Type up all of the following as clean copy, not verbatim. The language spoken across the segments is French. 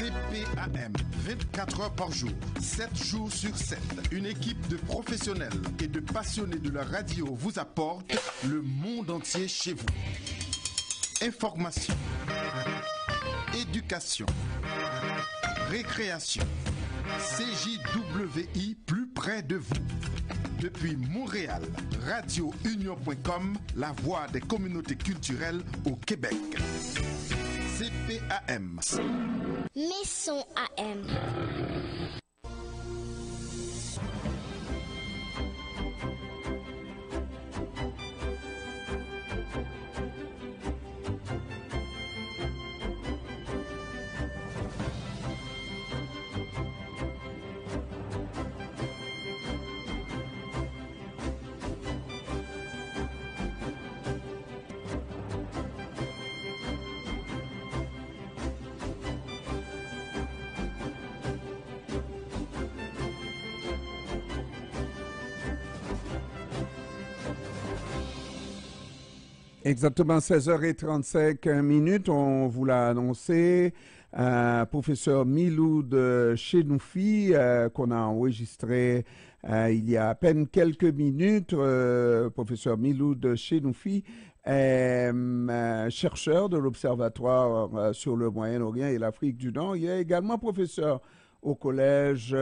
CPAM, 24 heures par jour, 7 jours sur 7. Une équipe de professionnels et de passionnés de la radio vous apporte le monde entier chez vous. Information, éducation, récréation, CJWI plus près de vous. Depuis Montréal, radiounion.com, la voix des communautés culturelles au Québec. CPAM. Maison AM. Exactement 16h35, on vous l'a annoncé. Professeur Miloud Chenoufi, qu'on a enregistré il y a à peine quelques minutes. Professeur Miloud Chenoufi est chercheur de l'Observatoire sur le Moyen-Orient et l'Afrique du Nord. Il est également professeur au collège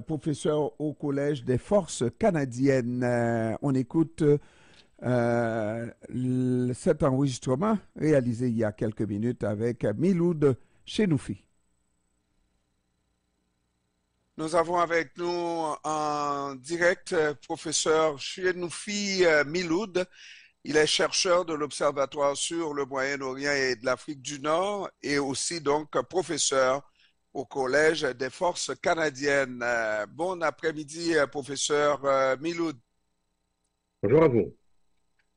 professeur au Collège des Forces canadiennes. On écoute cet enregistrement réalisé il y a quelques minutes avec Miloud Chenoufi. Nous avons avec nous en direct professeur Chenoufi Miloud. Il est chercheur de l'Observatoire sur le Moyen-Orient et de l'Afrique du Nord et aussi donc professeur au Collège des Forces canadiennes. Bon après-midi, professeur Miloud. Bonjour à vous.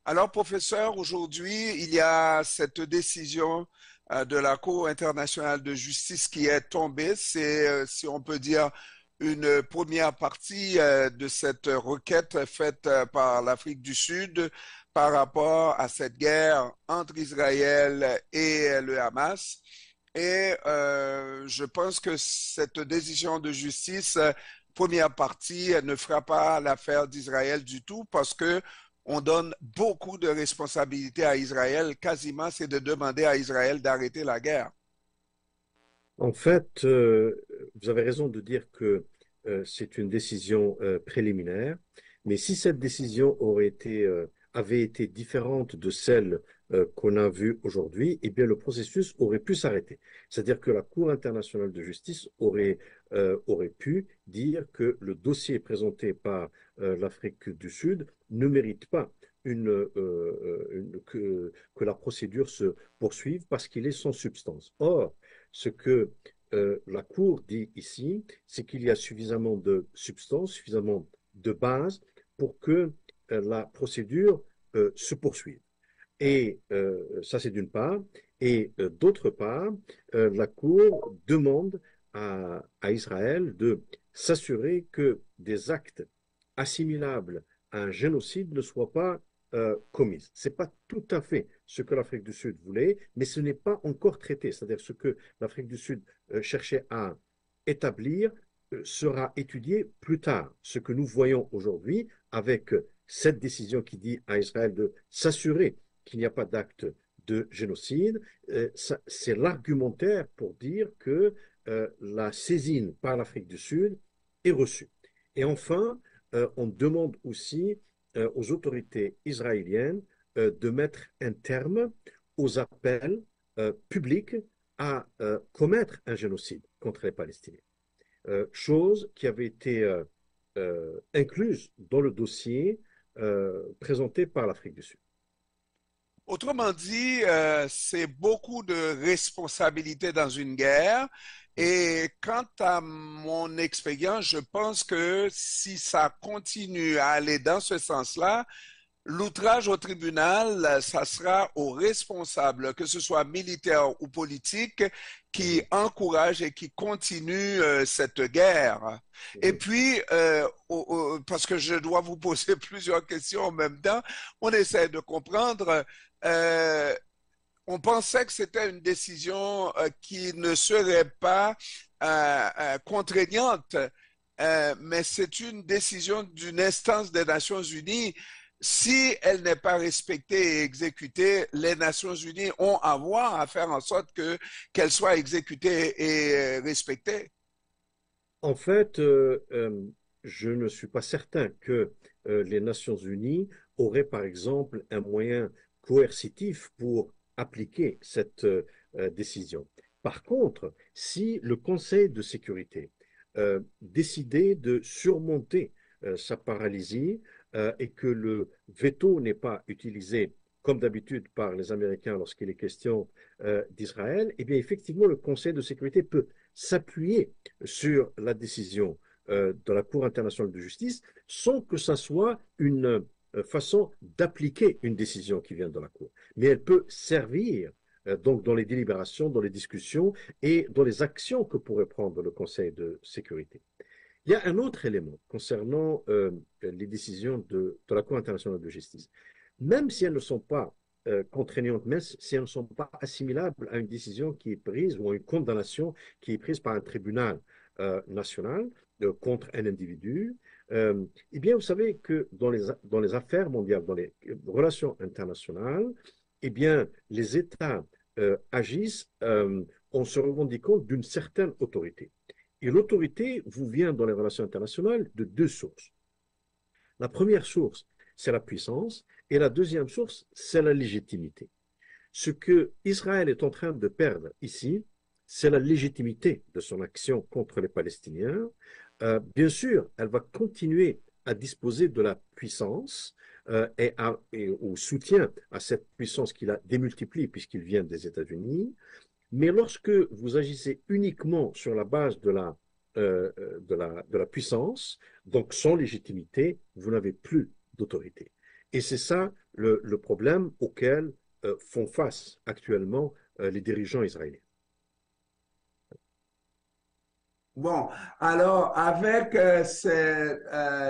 Alors, professeur, aujourd'hui, il y a cette décision de la Cour internationale de justice qui est tombée. C'est, si on peut dire, une première partie de cette requête faite par l'Afrique du Sud par rapport à cette guerre entre Israël et le Hamas. Et je pense que cette décision de justice, première partie, ne fera pas l'affaire d'Israël du tout parce que on donne beaucoup de responsabilités à Israël. Quasiment, c'est de demander à Israël d'arrêter la guerre. En fait, vous avez raison de dire que c'est une décision préliminaire, mais si cette décision avait été différente de celle qu'on a vue aujourd'hui, eh bien le processus aurait pu s'arrêter. C'est-à-dire que la Cour internationale de justice aurait pu dire que le dossier présenté par l'Afrique du Sud ne mérite pas que la procédure se poursuive parce qu'il est sans substance. Or, ce que la Cour dit ici, c'est qu'il y a suffisamment de substance, suffisamment de base pour que la procédure se poursuive. Et ça, c'est d'une part. Et d'autre part, la Cour demande à Israël de s'assurer que des actes assimilables à un génocide ne soient pas commis. Ce n'est pas tout à fait ce que l'Afrique du Sud voulait, mais ce n'est pas encore traité. C'est-à-dire ce que l'Afrique du Sud cherchait à établir sera étudié plus tard. Ce que nous voyons aujourd'hui avec cette décision qui dit à Israël de s'assurer qu'il n'y a pas d'acte de génocide, c'est l'argumentaire pour dire que la saisine par l'Afrique du Sud est reçue. Et enfin, on demande aussi aux autorités israéliennes de mettre un terme aux appels publics à commettre un génocide contre les Palestiniens. Chose qui avait été incluse dans le dossier présenté par l'Afrique du Sud. Autrement dit, c'est beaucoup de responsabilités dans une guerre. Et quant à mon expérience, je pense que si ça continue à aller dans ce sens-là, l'outrage au tribunal, ça sera aux responsables, que ce soit militaires ou politiques, qui encouragent et qui continuent cette guerre. Et puis, parce que je dois vous poser plusieurs questions en même temps, on essaie de comprendre. on pensait que c'était une décision qui ne serait pas contraignante, mais c'est une décision d'une instance des Nations Unies. Si elle n'est pas respectée et exécutée, les Nations Unies ont à voir à faire en sorte qu'elle soit exécutée et respectée. En fait, je ne suis pas certain que les Nations Unies auraient, par exemple, un moyen coercitif pour appliquer cette décision. Par contre, si le Conseil de sécurité décidait de surmonter sa paralysie et que le veto n'est pas utilisé comme d'habitude par les Américains lorsqu'il est question d'Israël, eh bien effectivement le Conseil de sécurité peut s'appuyer sur la décision de la Cour internationale de justice sans que ça soit une façon d'appliquer une décision qui vient de la Cour. Mais elle peut servir donc dans les délibérations, dans les discussions et dans les actions que pourrait prendre le Conseil de sécurité. Il y a un autre élément concernant les décisions de la Cour internationale de justice. Même si elles ne sont pas contraignantes, même si elles ne sont pas assimilables à une décision qui est prise ou à une condamnation qui est prise par un tribunal national contre un individu, eh bien, vous savez que dans les affaires mondiales, dans les relations internationales, eh bien, les États agissent en se revendiquant d'une certaine autorité. Et l'autorité vous vient dans les relations internationales de deux sources. La première source, c'est la puissance, et la deuxième source, c'est la légitimité. Ce que Israël est en train de perdre ici, c'est la légitimité de son action contre les Palestiniens. Bien sûr, elle va continuer à disposer de la puissance et au soutien à cette puissance qu'il a démultipliée puisqu'il vient des États-Unis. Mais lorsque vous agissez uniquement sur la base de la puissance, donc sans légitimité, vous n'avez plus d'autorité. Et c'est ça le problème auquel font face actuellement les dirigeants israéliens. Bon, alors avec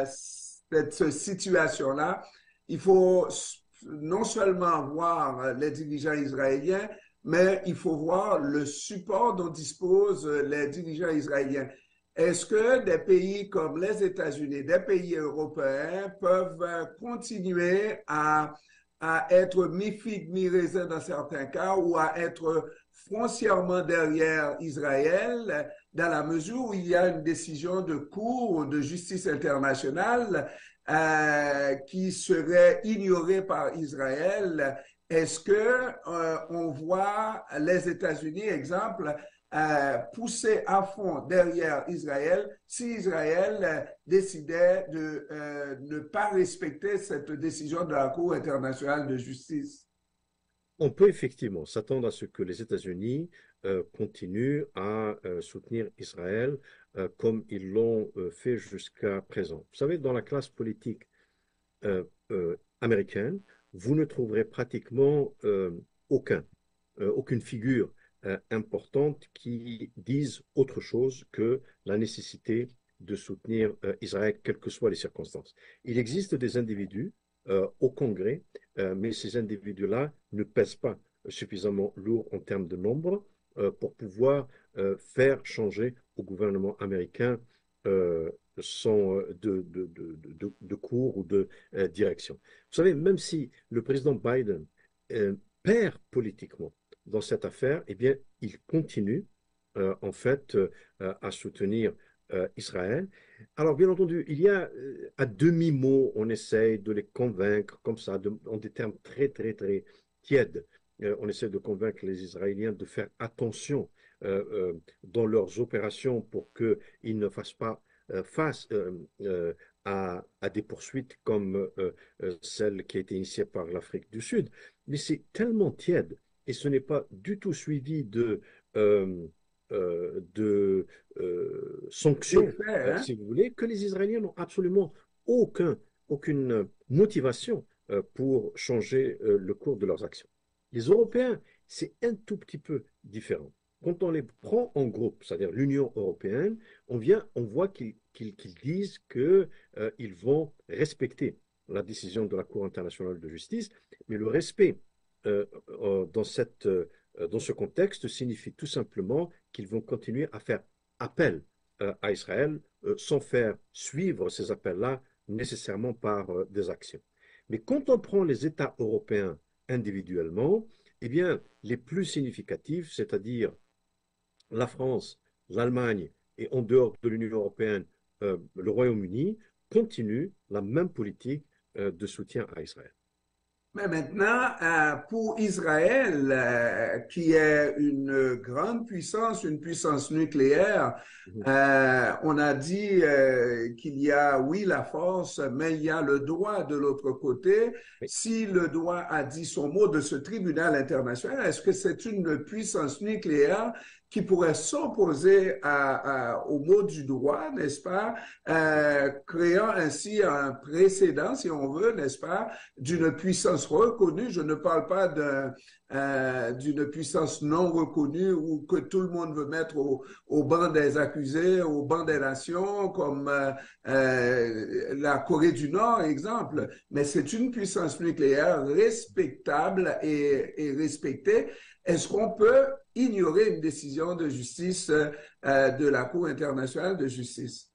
cette situation-là, il faut non seulement voir les dirigeants israéliens, mais il faut voir le support dont disposent les dirigeants israéliens. Est-ce que des pays comme les États-Unis, des pays européens peuvent continuer à être mi-figue, mi-raisin dans certains cas ou à être foncièrement derrière Israël dans la mesure où il y a une décision de cour de justice internationale qui serait ignorée par Israël? Est-ce que on voit les États-Unis, exemple, pousser à fond derrière Israël si Israël décidait de ne pas respecter cette décision de la Cour internationale de justice? On peut effectivement s'attendre à ce que les États-Unis continuent à soutenir Israël comme ils l'ont fait jusqu'à présent. Vous savez, dans la classe politique américaine, vous ne trouverez pratiquement aucune figure importante qui dise autre chose que la nécessité de soutenir Israël, quelles que soient les circonstances. Il existe des individus au Congrès, mais ces individus-là ne pèsent pas suffisamment lourd en termes de nombre pour pouvoir faire changer au gouvernement américain de cours ou de direction. Vous savez, même si le président Biden perd politiquement dans cette affaire, eh bien, il continue en fait à soutenir Israël. Alors, bien entendu, il y a à demi-mot, on essaye de les convaincre comme ça, en des termes très, très, très tièdes. On essaie de convaincre les Israéliens de faire attention dans leurs opérations pour qu'ils ne fassent pas face à des poursuites comme celle qui a été initiée par l'Afrique du Sud. Mais c'est tellement tiède et ce n'est pas du tout suivi de sanctions, Fait, hein? si vous voulez, que les Israéliens n'ont absolument aucune motivation pour changer le cours de leurs actions. Les Européens, c'est un tout petit peu différent. Quand on les prend en groupe, c'est-à-dire l'Union européenne, on voit qu'ils disent qu'ils vont respecter la décision de la Cour internationale de justice, mais le respect dans ce contexte signifie tout simplement qu'ils vont continuer à faire appel à Israël sans faire suivre ces appels-là nécessairement par des actions. Mais quand on prend les États européens individuellement, eh bien, les plus significatifs, c'est-à-dire la France, l'Allemagne et en dehors de l'Union européenne, le Royaume-Uni, continuent la même politique de soutien à Israël. Mais maintenant, pour Israël, qui est une grande puissance, une puissance nucléaire, on a dit qu'il y a, oui, la force, mais il y a le droit de l'autre côté. Oui. Si le droit a dit son mot de ce tribunal international, est-ce que c'est une puissance nucléaire qui pourrait s'opposer au mot du droit, n'est-ce pas, créant ainsi un précédent, si on veut, n'est-ce pas, d'une puissance reconnue. Je ne parle pas d'une puissance non reconnue ou que tout le monde veut mettre au banc des accusés, au banc des nations, comme la Corée du Nord, exemple. Mais c'est une puissance nucléaire respectable et respectée. Est-ce qu'on peut ignorer une décision de justice de la Cour internationale de justice?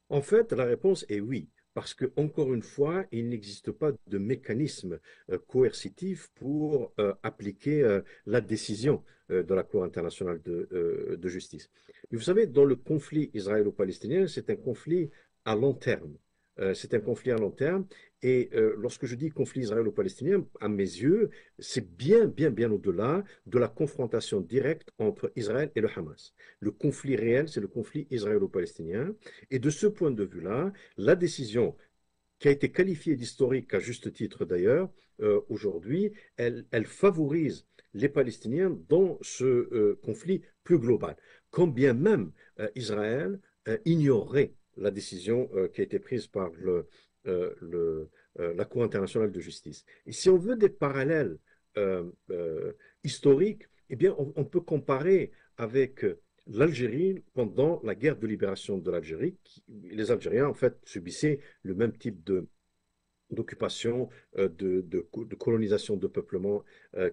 En fait, la réponse est oui, parce que, encore une fois, il n'existe pas de mécanisme coercitif pour appliquer la décision de la Cour internationale de justice. Mais vous savez, dans le conflit israélo-palestinien, c'est un conflit à long terme. C'est un conflit à long terme. Et lorsque je dis conflit israélo-palestinien, à mes yeux, c'est bien au-delà de la confrontation directe entre Israël et le Hamas. Le conflit réel, c'est le conflit israélo-palestinien. Et de ce point de vue-là, la décision qui a été qualifiée d'historique, à juste titre d'ailleurs, aujourd'hui, elle favorise les Palestiniens dans ce conflit plus global. Quand bien même Israël ignorerait la décision qui a été prise par la Cour internationale de justice. Et si on veut des parallèles historiques, eh bien, on peut comparer avec l'Algérie pendant la guerre de libération de l'Algérie. Les Algériens, en fait, subissaient le même type d'occupation, de colonisation, de peuplement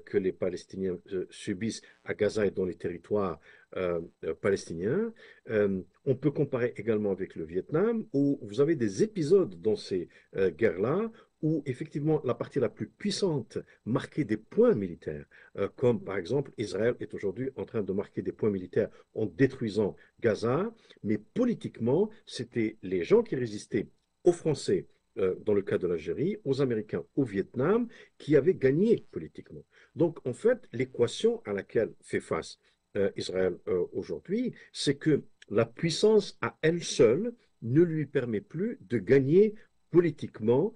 que les Palestiniens subissent à Gaza et dans les territoires palestiniens. On peut comparer également avec le Vietnam, où vous avez des épisodes dans ces guerres-là, où effectivement la partie la plus puissante marquait des points militaires, comme par exemple Israël est aujourd'hui en train de marquer des points militaires en détruisant Gaza, mais politiquement, c'était les gens qui résistaient aux Français dans le cas de l'Algérie, aux Américains au Vietnam, qui avaient gagné politiquement. Donc, en fait, l'équation à laquelle fait face Israël aujourd'hui, c'est que la puissance à elle seule ne lui permet plus de gagner politiquement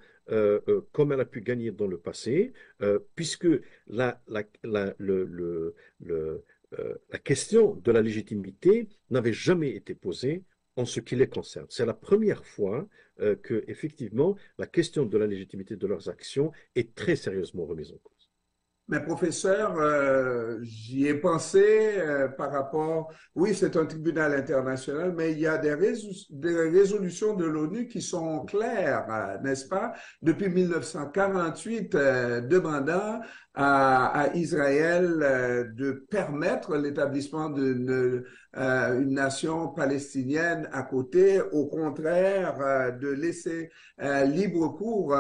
comme elle a pu gagner dans le passé, puisque la question de la légitimité n'avait jamais été posée en ce qui les concerne. C'est la première fois que, effectivement, la question de la légitimité de leurs actions est très sérieusement remise en cause. Mais professeur, j'y ai pensé par rapport, oui, c'est un tribunal international, mais il y a des résolutions de l'ONU qui sont claires, n'est-ce pas, depuis 1948, demandant à Israël de permettre l'établissement d'une une nation palestinienne à côté, au contraire, de laisser libre cours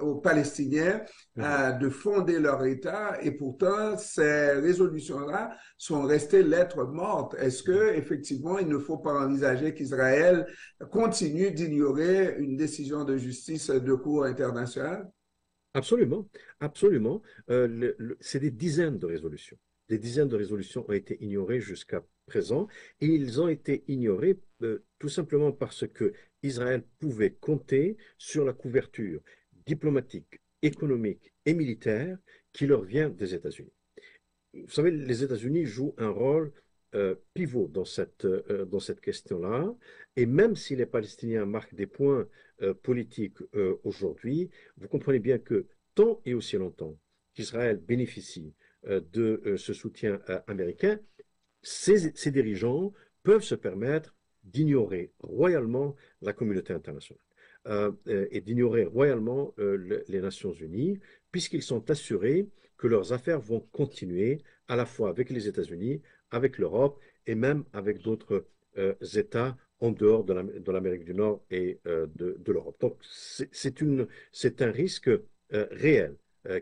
aux Palestiniens de fonder leur État, et pourtant ces résolutions-là sont restées lettres mortes. Est-ce que effectivement il ne faut pas envisager qu'Israël continue d'ignorer une décision de justice de cour internationale? Absolument, absolument. C'est des dizaines de résolutions. Des dizaines de résolutions ont été ignorées jusqu'à présent, et ils ont été ignorés tout simplement parce que Israël pouvait compter sur la couverture diplomatique, économique et militaire qui leur vient des États-Unis. Vous savez, les États-Unis jouent un rôle pivot dans cette question-là, et même si les Palestiniens marquent des points politiques aujourd'hui, vous comprenez bien que tant et aussi longtemps qu'Israël bénéficie de ce soutien américain, ces dirigeants peuvent se permettre d'ignorer royalement la communauté internationale et d'ignorer royalement les Nations Unies, puisqu'ils sont assurés que leurs affaires vont continuer à la fois avec les États-Unis, avec l'Europe et même avec d'autres États en dehors de l'Amérique du Nord et de l'Europe. Donc, c'est un risque réel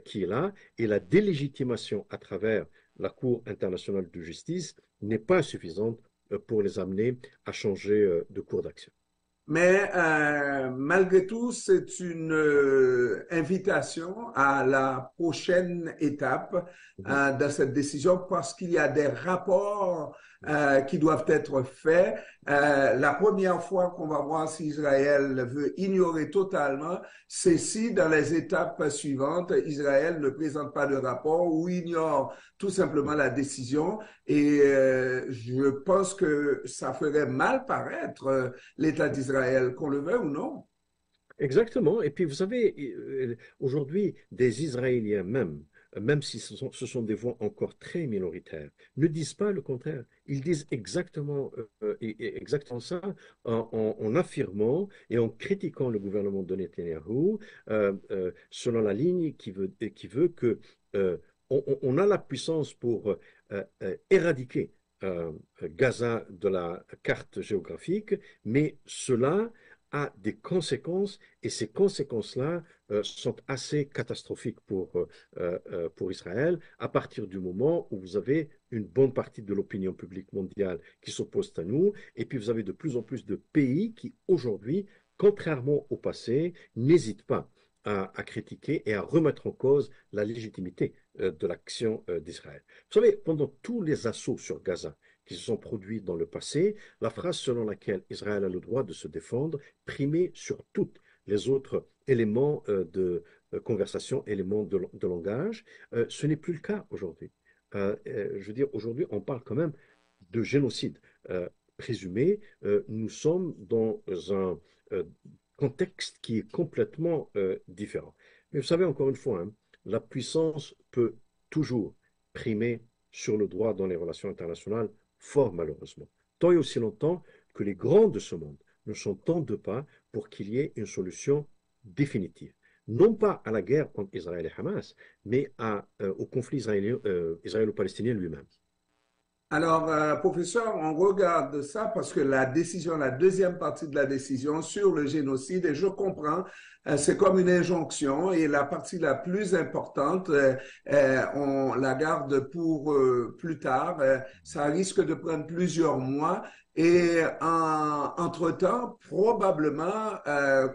qui est là, et la délégitimation à travers la Cour internationale de justice n'est pas suffisante pour les amener à changer de cours d'action. Mais malgré tout, c'est une invitation à la prochaine étape Mhm. de cette décision parce qu'il y a des rapports qui doivent être faits. La première fois qu'on va voir si Israël veut ignorer totalement, c'est si dans les étapes suivantes, Israël ne présente pas de rapport ou ignore tout simplement la décision. Et je pense que ça ferait mal paraître l'État d'Israël, qu'on le veuille ou non. Exactement. Et puis, vous savez, aujourd'hui, des Israéliens même, même si ce sont des voix encore très minoritaires, ne disent pas le contraire. Ils disent exactement ça en affirmant et en critiquant le gouvernement de Netanyahou selon la ligne qui veut que on a la puissance pour éradiquer Gaza de la carte géographique, mais cela a des conséquences, et ces conséquences-là sont assez catastrophiques pour Israël à partir du moment où vous avez une bonne partie de l'opinion publique mondiale qui s'oppose à nous, et puis vous avez de plus en plus de pays qui aujourd'hui, contrairement au passé, n'hésitent pas à critiquer et à remettre en cause la légitimité de l'action d'Israël. Vous savez, pendant tous les assauts sur Gaza qui se sont produits dans le passé, la phrase selon laquelle Israël a le droit de se défendre primait sur tous les autres éléments conversation, éléments de langage. Ce n'est plus le cas aujourd'hui. Je veux dire, aujourd'hui, on parle quand même de génocide présumé. Nous sommes dans un contexte qui est complètement différent. Mais vous savez, encore une fois, hein, la puissance peut toujours primer sur le droit dans les relations internationales, fort malheureusement. Tant et aussi longtemps que les grands de ce monde ne s'entendent pas pour qu'il y ait une solution définitive. Non pas à la guerre entre Israël et Hamas, mais au conflit israélo-palestinien lui-même. Alors, professeur, on regarde ça parce que la décision, la deuxième partie de la décision sur le génocide, et je comprends, c'est comme une injonction et la partie la plus importante, on la garde pour plus tard. Ça risque de prendre plusieurs mois et entre-temps, probablement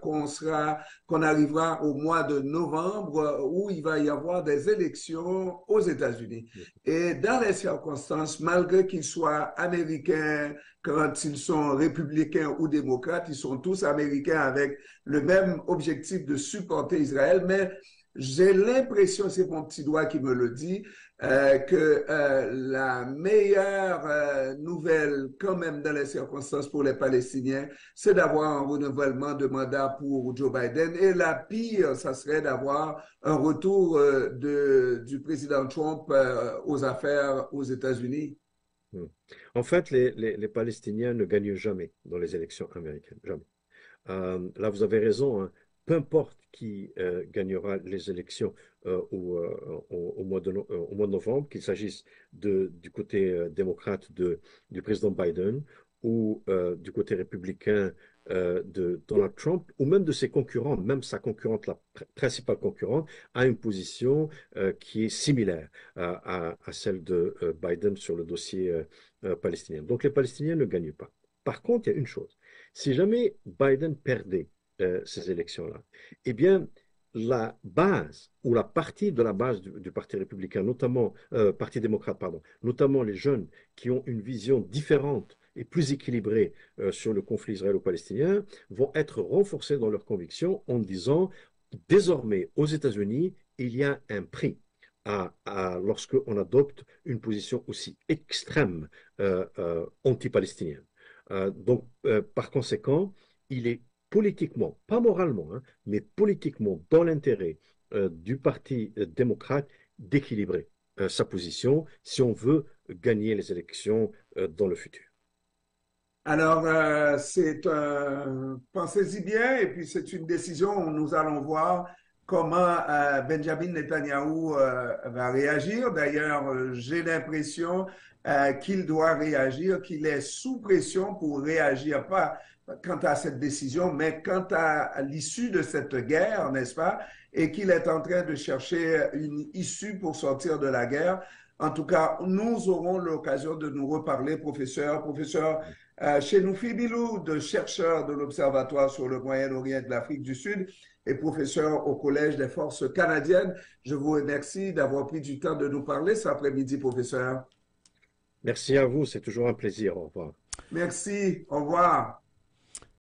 qu'on arrivera au mois de novembre où il va y avoir des élections aux États-Unis. Et dans les circonstances, malgré qu'ils soient américains, quand ils sont républicains ou démocrates, ils sont tous américains avec le même objectif de supporter Israël, mais j'ai l'impression, c'est mon petit doigt qui me le dit, que la meilleure nouvelle quand même dans les circonstances pour les Palestiniens, c'est d'avoir un renouvellement de mandat pour Joe Biden. Et la pire, ça serait d'avoir un retour du président Trump aux affaires aux États-Unis. En fait, les Palestiniens ne gagnent jamais dans les élections américaines, jamais. Là, vous avez raison, hein. Peu importe qui gagnera les élections au mois de novembre, qu'il s'agisse du côté démocrate du président Biden ou du côté républicain de Donald Trump, ou même de ses concurrents, même sa concurrente, la principale concurrente, a une position qui est similaire à celle de Biden sur le dossier palestinien. Donc les Palestiniens ne gagnent pas. Par contre, il y a une chose. Si jamais Biden perdait ces élections-là, eh bien, la base ou la partie de la base du Parti républicain, notamment, Parti démocrate, pardon, notamment les jeunes qui ont une vision différente et plus équilibrée sur le conflit israélo-palestinien, vont être renforcés dans leurs convictions en disant, désormais, aux États-Unis, il y a un prix lorsqu'on adopte une position aussi extrême anti-palestinienne. Par conséquent, il est politiquement, pas moralement, hein, mais politiquement dans l'intérêt du Parti démocrate d'équilibrer sa position si on veut gagner les élections dans le futur. Alors, pensez-y bien, et puis c'est une décision où nous allons voir comment Benjamin Netanyahou va réagir. D'ailleurs, j'ai l'impression qu'il doit réagir, qu'il est sous pression pour réagir, pas quant à cette décision, mais quant à l'issue de cette guerre, n'est-ce pas? Et qu'il est en train de chercher une issue pour sortir de la guerre. En tout cas, nous aurons l'occasion de nous reparler, professeur. Professeur Chenoufi Bilou, de chercheur de l'Observatoire sur le Moyen-Orient et de l'Afrique du Sud et professeur au Collège des Forces canadiennes. Je vous remercie d'avoir pris du temps de nous parler cet après-midi, professeur. Merci à vous, c'est toujours un plaisir. Au revoir. Merci, au revoir.